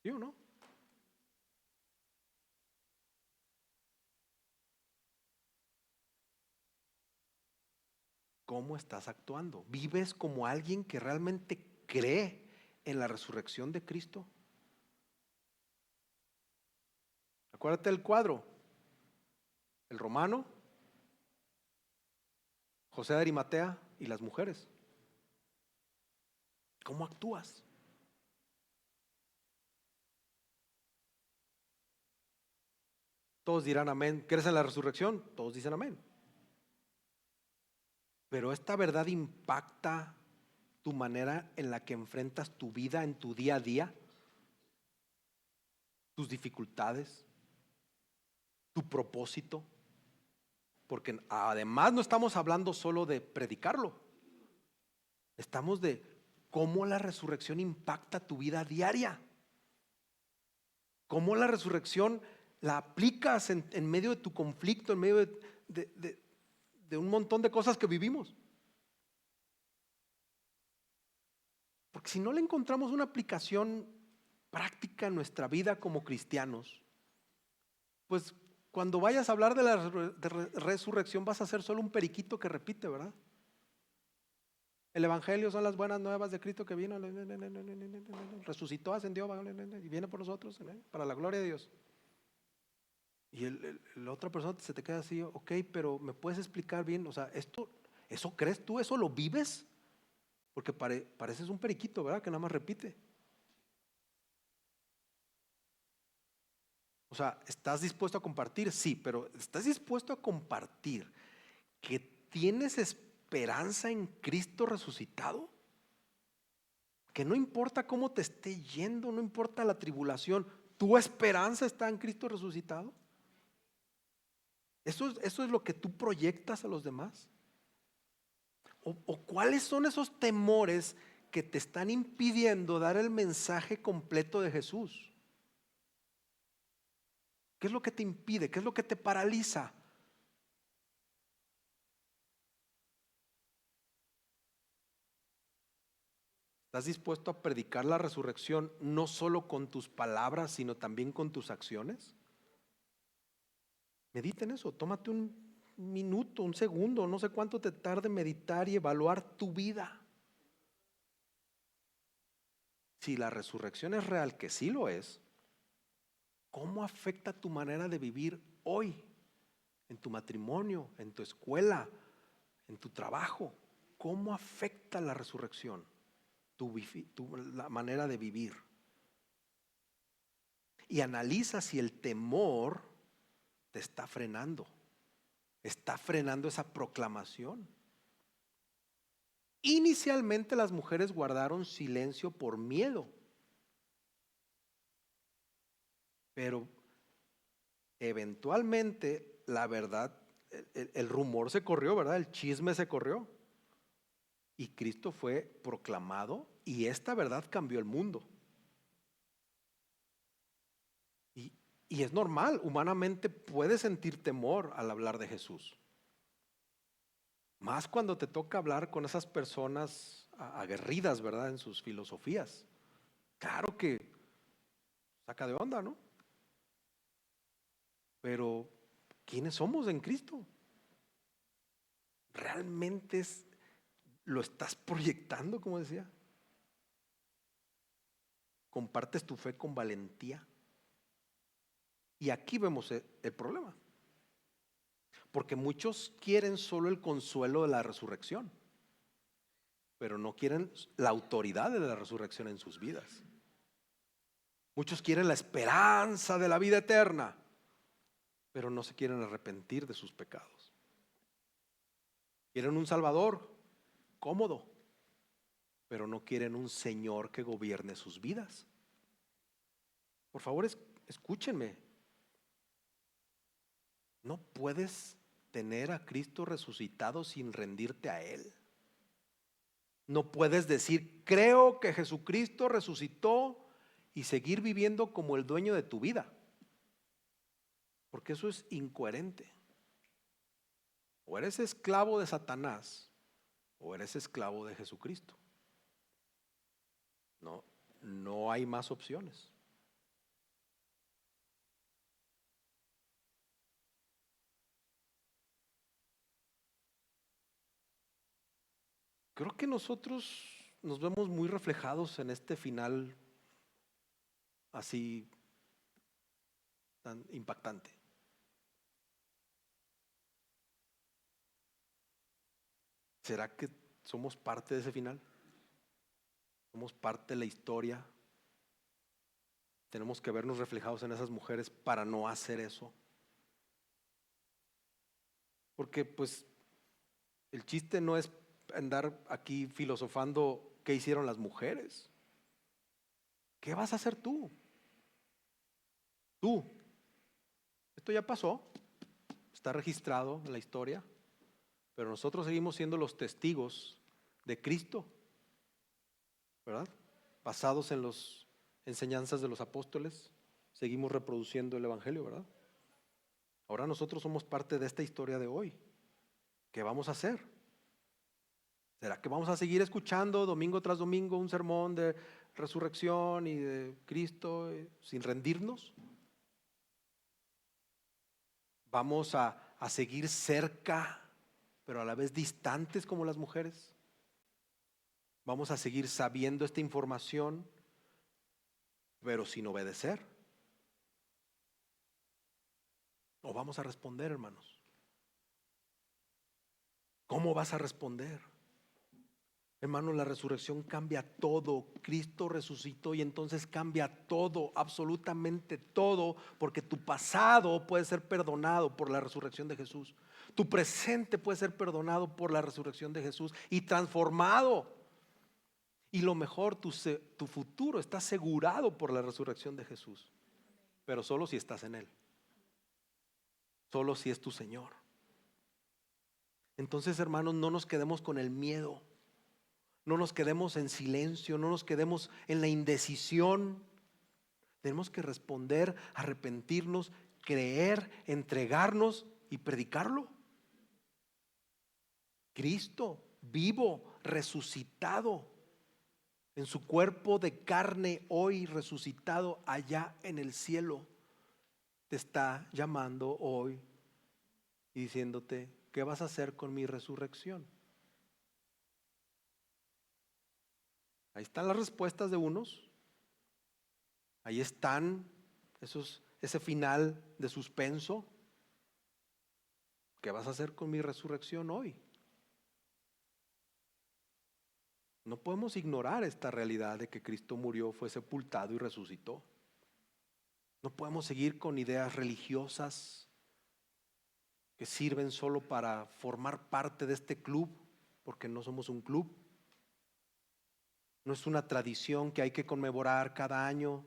S1: ¿Sí o no? ¿Cómo estás actuando? ¿Vives como alguien que realmente cree en la resurrección de Cristo? Acuérdate del cuadro: el romano, José de Arimatea y las mujeres. ¿Cómo actúas? Todos dirán amén. ¿Crees en la resurrección? Todos dicen amén. Pero esta verdad impacta tu manera en la que enfrentas tu vida en tu día a día, tus dificultades, tu propósito. Porque además no estamos hablando solo de predicarlo, estamos de cómo la resurrección impacta tu vida diaria, cómo la resurrección la aplicas en medio de tu conflicto, en medio de un montón de cosas que vivimos. Porque si no le encontramos una aplicación práctica en nuestra vida como cristianos, pues cuando vayas a hablar de la resurrección vas a ser solo un periquito que repite, ¿verdad? El evangelio son las buenas nuevas de Cristo que vino, resucitó, ascendió y viene por nosotros para la gloria de Dios. Y la otra persona se te queda así: ok, pero ¿me puedes explicar bien? O sea, ¿eso crees tú? ¿Eso lo vives? Porque pareces un periquito, ¿verdad? Que nada más repite. O sea, ¿estás dispuesto a compartir? Sí, pero ¿estás dispuesto a compartir que tienes esperanza en Cristo resucitado? Que no importa cómo te esté yendo, no importa la tribulación, ¿tu esperanza está en Cristo resucitado? ¿Eso es lo que tú proyectas a los demás? ¿O cuáles son esos temores que te están impidiendo dar el mensaje completo de Jesús? ¿Qué es lo que te impide? ¿Qué es lo que te paraliza? ¿Estás dispuesto a predicar la resurrección no solo con tus palabras, sino también con tus acciones? Medita en eso, tómate un minuto, un segundo, no sé cuánto te tarde meditar y evaluar tu vida. Si la resurrección es real, que sí lo es, ¿cómo afecta tu manera de vivir hoy? En tu matrimonio, en tu escuela, en tu trabajo. ¿Cómo afecta la resurrección la manera de vivir? Y analiza si el temor te está frenando esa proclamación. Inicialmente las mujeres guardaron silencio por miedo, pero eventualmente la verdad, el rumor se corrió, ¿verdad? El chisme se corrió y Cristo fue proclamado y esta verdad cambió el mundo. Y es normal, humanamente puedes sentir temor al hablar de Jesús. Más cuando te toca hablar con esas personas aguerridas, ¿verdad? En sus filosofías. Claro que saca de onda, ¿no? Pero ¿quiénes somos en Cristo? ¿Realmente lo estás proyectando, como decía? ¿Compartes tu fe con valentía? Y aquí vemos el problema. Porque muchos quieren solo el consuelo de la resurrección, pero no quieren la autoridad de la resurrección en sus vidas. Muchos quieren la esperanza de la vida eterna, pero no se quieren arrepentir de sus pecados. Quieren un Salvador cómodo, pero no quieren un Señor que gobierne sus vidas. Por favor, escúchenme. No puedes tener a Cristo resucitado sin rendirte a Él. No puedes decir, creo que Jesucristo resucitó, y seguir viviendo como el dueño de tu vida, porque eso es incoherente. O eres esclavo de Satanás o eres esclavo de Jesucristo. No hay más opciones. Creo que nosotros nos vemos muy reflejados en este final así tan impactante. ¿Será que somos parte de ese final? ¿Somos parte de la historia? Tenemos que vernos reflejados en esas mujeres para no hacer eso. Porque pues el chiste no es andar aquí filosofando qué hicieron las mujeres. ¿Qué vas a hacer tú? Tú. Esto ya pasó, está registrado en la historia, pero nosotros seguimos siendo los testigos de Cristo, ¿verdad? Basados en las enseñanzas de los apóstoles, seguimos reproduciendo el Evangelio, ¿verdad? Ahora nosotros somos parte de esta historia de hoy. ¿Qué vamos a hacer? ¿Será que vamos a seguir escuchando domingo tras domingo un sermón de resurrección y de Cristo sin rendirnos? ¿Vamos a seguir cerca, pero a la vez distantes como las mujeres? ¿Vamos a seguir sabiendo esta información, pero sin obedecer? ¿O vamos a responder, hermanos? ¿Cómo vas a responder? Hermano, la resurrección cambia todo. Cristo resucitó y entonces cambia todo, absolutamente todo, porque tu pasado puede ser perdonado por la resurrección de Jesús. Tu presente puede ser perdonado por la resurrección de Jesús y transformado. Y lo mejor, tu futuro está asegurado por la resurrección de Jesús, pero solo si estás en Él, solo si es tu Señor. Entonces, hermanos, no nos quedemos con el miedo. No nos quedemos en silencio, no nos quedemos en la indecisión. Tenemos que responder, arrepentirnos, creer, entregarnos y predicarlo. Cristo vivo, resucitado, en su cuerpo de carne, hoy resucitado allá en el cielo, te está llamando hoy y diciéndote, ¿qué vas a hacer con mi resurrección? Ahí están las respuestas de unos. Ahí están ese final de suspenso. ¿Qué vas a hacer con mi resurrección hoy? No podemos ignorar esta realidad de que Cristo murió, fue sepultado y resucitó. No podemos seguir con ideas religiosas que sirven solo para formar parte de este club, porque no somos un club. No es una tradición que hay que conmemorar cada año.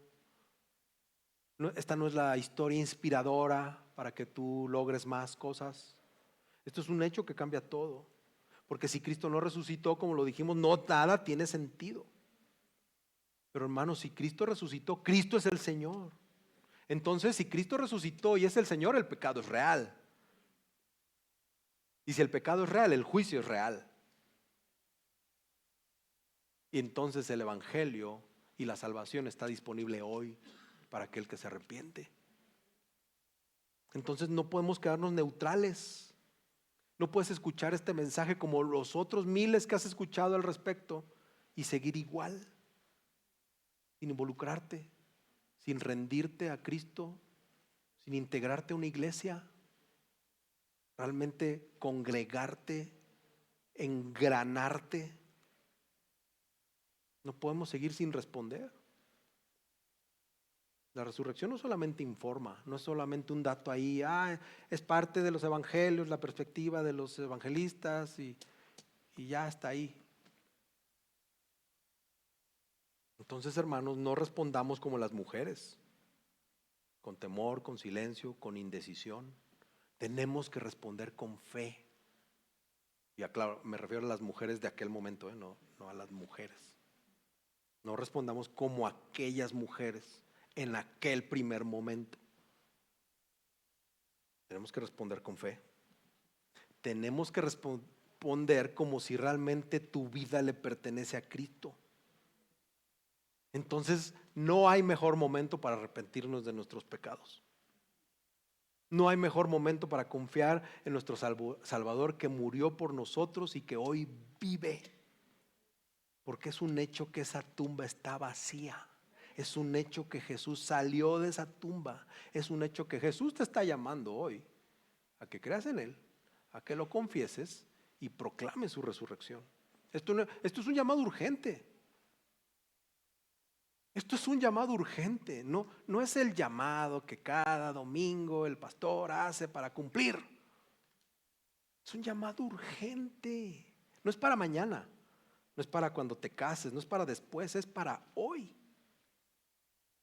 S1: Esta no es la historia inspiradora para que tú logres más cosas. Esto es un hecho que cambia todo. Porque si Cristo no resucitó, como lo dijimos, nada tiene sentido. Pero hermanos, si Cristo resucitó, Cristo es el Señor. Entonces, si Cristo resucitó y es el Señor, el pecado es real. Y si el pecado es real, el juicio es real. Y entonces el Evangelio y la salvación está disponible hoy para aquel que se arrepiente. Entonces no podemos quedarnos neutrales. No puedes escuchar este mensaje como los otros miles que has escuchado al respecto y seguir igual, sin involucrarte, sin rendirte a Cristo, sin integrarte a una iglesia, realmente congregarte, engranarte. No podemos seguir sin responder. La resurrección no solamente informa, no es solamente un dato ahí, es parte de los evangelios, la perspectiva de los evangelistas y ya está ahí. Entonces, hermanos, no respondamos como las mujeres, con temor, con silencio, con indecisión. Tenemos que responder con fe. Y claro, me refiero a las mujeres de aquel momento, no a las mujeres. No respondamos como aquellas mujeres en aquel primer momento. Tenemos que responder con fe. Tenemos que responder como si realmente tu vida le pertenece a Cristo. Entonces, no hay mejor momento para arrepentirnos de nuestros pecados. No hay mejor momento para confiar en nuestro Salvador, que murió por nosotros y que hoy vive. Porque es un hecho que esa tumba está vacía. Es un hecho que Jesús salió de esa tumba. Es un hecho que Jesús te está llamando hoy a que creas en Él, a que lo confieses y proclames su resurrección. Esto es un llamado urgente. Esto es un llamado urgente. No es el llamado que cada domingo el pastor hace para cumplir. Es un llamado urgente. No es para mañana, no es para cuando te cases, no es para después, es para hoy.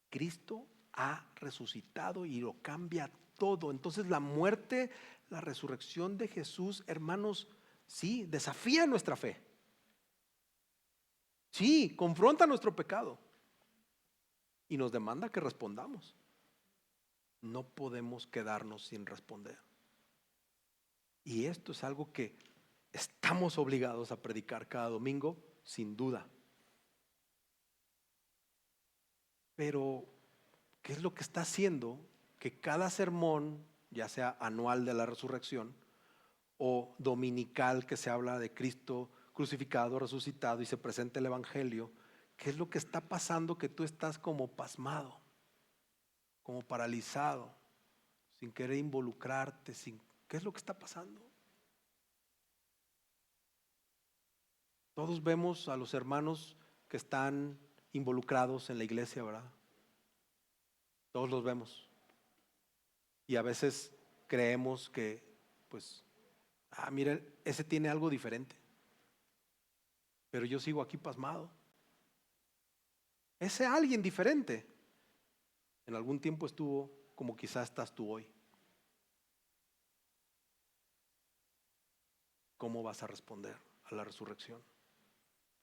S1: Cristo ha resucitado y lo cambia todo. Entonces la muerte, la resurrección de Jesús, hermanos, sí, desafía nuestra fe. Sí, confronta nuestro pecado y nos demanda que respondamos. No podemos quedarnos sin responder. Y esto es algo que estamos obligados a predicar cada domingo, sin duda. Pero, ¿qué es lo que está haciendo que cada sermón, ya sea anual de la resurrección o dominical que se habla de Cristo crucificado, resucitado y se presenta el evangelio, qué es lo que está pasando que tú estás como pasmado, como paralizado, sin querer involucrarte, ¿qué es lo que está pasando? Todos vemos a los hermanos que están involucrados en la iglesia, ¿verdad? Todos los vemos. Y a veces creemos que, pues, miren, ese tiene algo diferente. Pero yo sigo aquí pasmado. Ese alguien diferente en algún tiempo estuvo como quizás estás tú hoy. ¿Cómo vas a responder a la resurrección?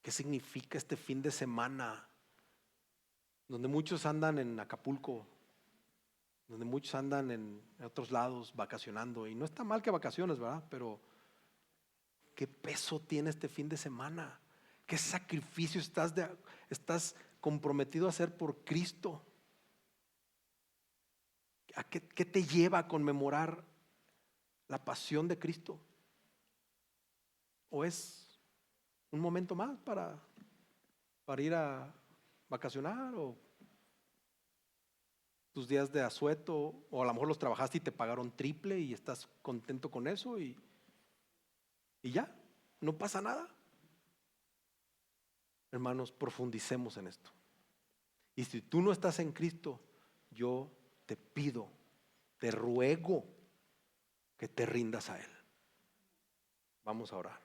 S1: ¿Qué significa este fin de semana donde muchos andan en Acapulco, donde muchos andan en otros lados vacacionando? Y no está mal que vacaciones, ¿verdad? Pero ¿qué peso tiene este fin de semana? ¿Qué sacrificio estás comprometido a hacer por Cristo? ¿Qué te lleva a conmemorar la pasión de Cristo? ¿O es un momento más para ir a vacacionar, o tus días de asueto, o a lo mejor los trabajaste y te pagaron triple y estás contento con eso y ya, no pasa nada? Hermanos, profundicemos en esto. Y si tú no estás en Cristo, yo te pido, te ruego que te rindas a Él. Vamos a orar.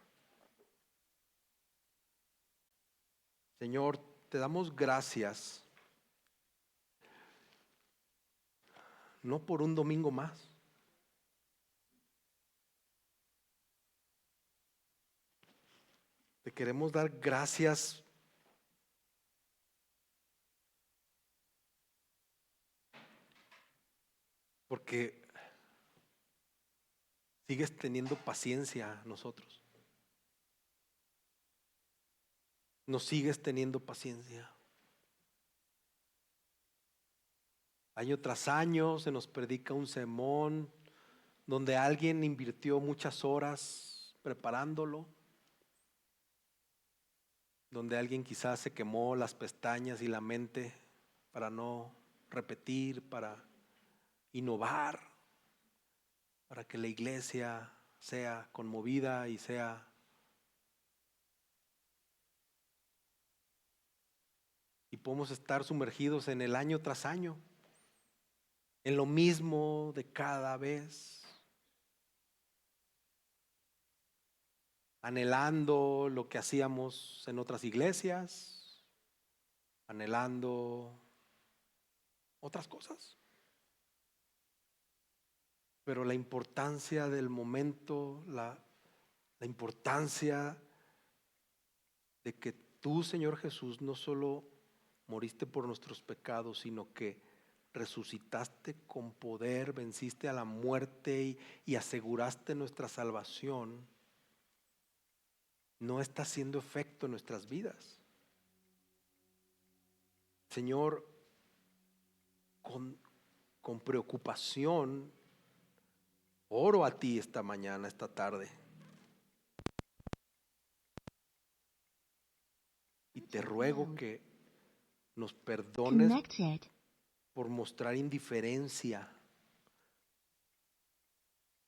S1: Señor, te damos gracias, no por un domingo más. Te queremos dar gracias porque sigues teniendo paciencia a nosotros. Nos sigues teniendo paciencia. Año tras año se nos predica un sermón donde alguien invirtió muchas horas preparándolo, donde alguien quizás se quemó las pestañas y la mente para no repetir, para innovar, para que la iglesia sea conmovida y podemos estar sumergidos en el año tras año, en lo mismo de cada vez, anhelando lo que hacíamos en otras iglesias, anhelando otras cosas. Pero la importancia del momento, la importancia de que tú, Señor Jesús, no solo moriste por nuestros pecados, sino que resucitaste con poder, venciste a la muerte y aseguraste nuestra salvación, no está haciendo efecto en nuestras vidas. Señor, con preocupación oro a ti esta mañana, esta tarde, y te ruego que nos perdones por mostrar indiferencia,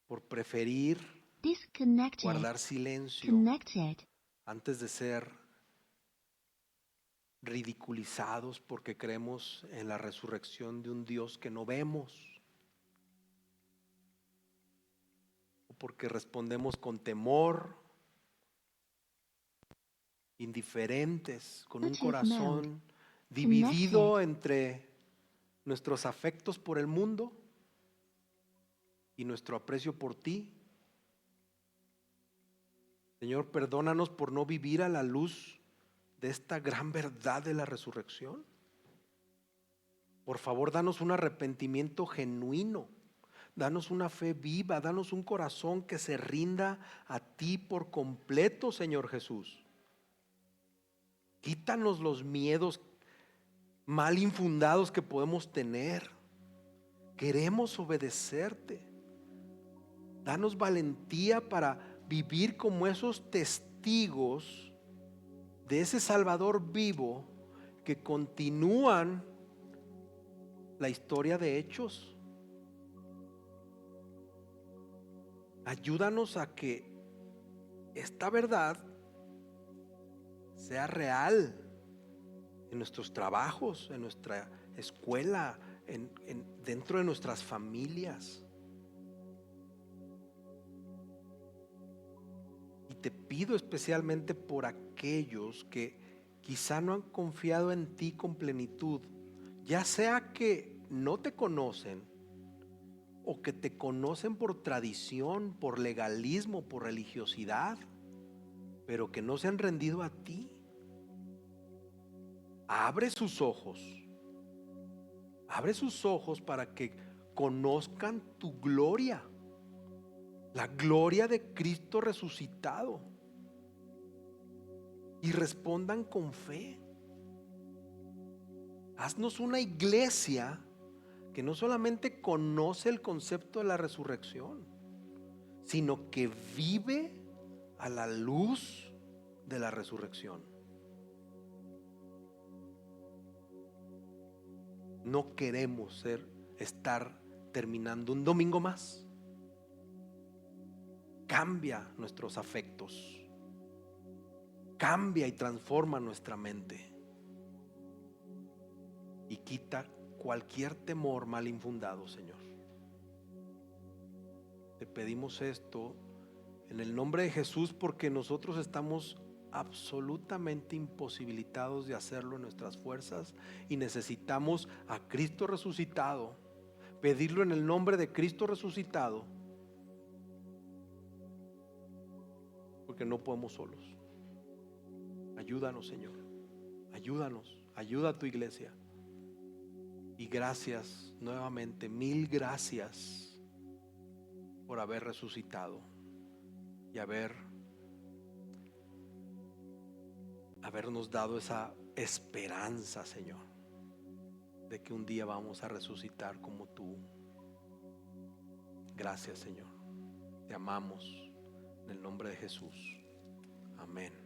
S1: por preferir guardar silencio antes de ser ridiculizados porque creemos en la resurrección de un Dios que no vemos, o porque respondemos con temor, indiferentes, con un corazón dividido entre nuestros afectos por el mundo y nuestro aprecio por ti. Señor, perdónanos por no vivir a la luz de esta gran verdad de la resurrección. Por favor, danos un arrepentimiento genuino, danos una fe viva, danos un corazón que se rinda a ti por completo, Señor Jesús. Quítanos los miedos mal infundados que podemos tener. Queremos obedecerte. Danos valentía para vivir como esos testigos de ese Salvador vivo que continúan la historia de Hechos. Ayúdanos a que esta verdad sea real en nuestros trabajos, en nuestra escuela, dentro de nuestras familias. Y te pido especialmente por aquellos que quizá no han confiado en ti con plenitud, ya sea que no te conocen o que te conocen por tradición, por legalismo, por religiosidad, pero que no se han rendido a ti. Abre sus ojos para que conozcan tu gloria, la gloria de Cristo resucitado, y respondan con fe. Haznos una iglesia que no solamente conoce el concepto de la resurrección, sino que vive a la luz de la resurrección. No queremos estar terminando un domingo más. Cambia nuestros afectos, cambia y transforma nuestra mente y quita cualquier temor mal infundado, Señor. Te pedimos esto en el nombre de Jesús, porque nosotros estamos absolutamente imposibilitados de hacerlo en nuestras fuerzas y necesitamos a Cristo resucitado. Pedirlo en el nombre de Cristo resucitado, porque no podemos solos. Ayúdanos, Señor, ayúdanos, ayuda a tu iglesia. Y gracias nuevamente, mil gracias por haber resucitado y habernos dado esa esperanza, Señor. de que un día vamos a resucitar como tú. Gracias, Señor. Te amamos en el nombre de Jesús. Amén.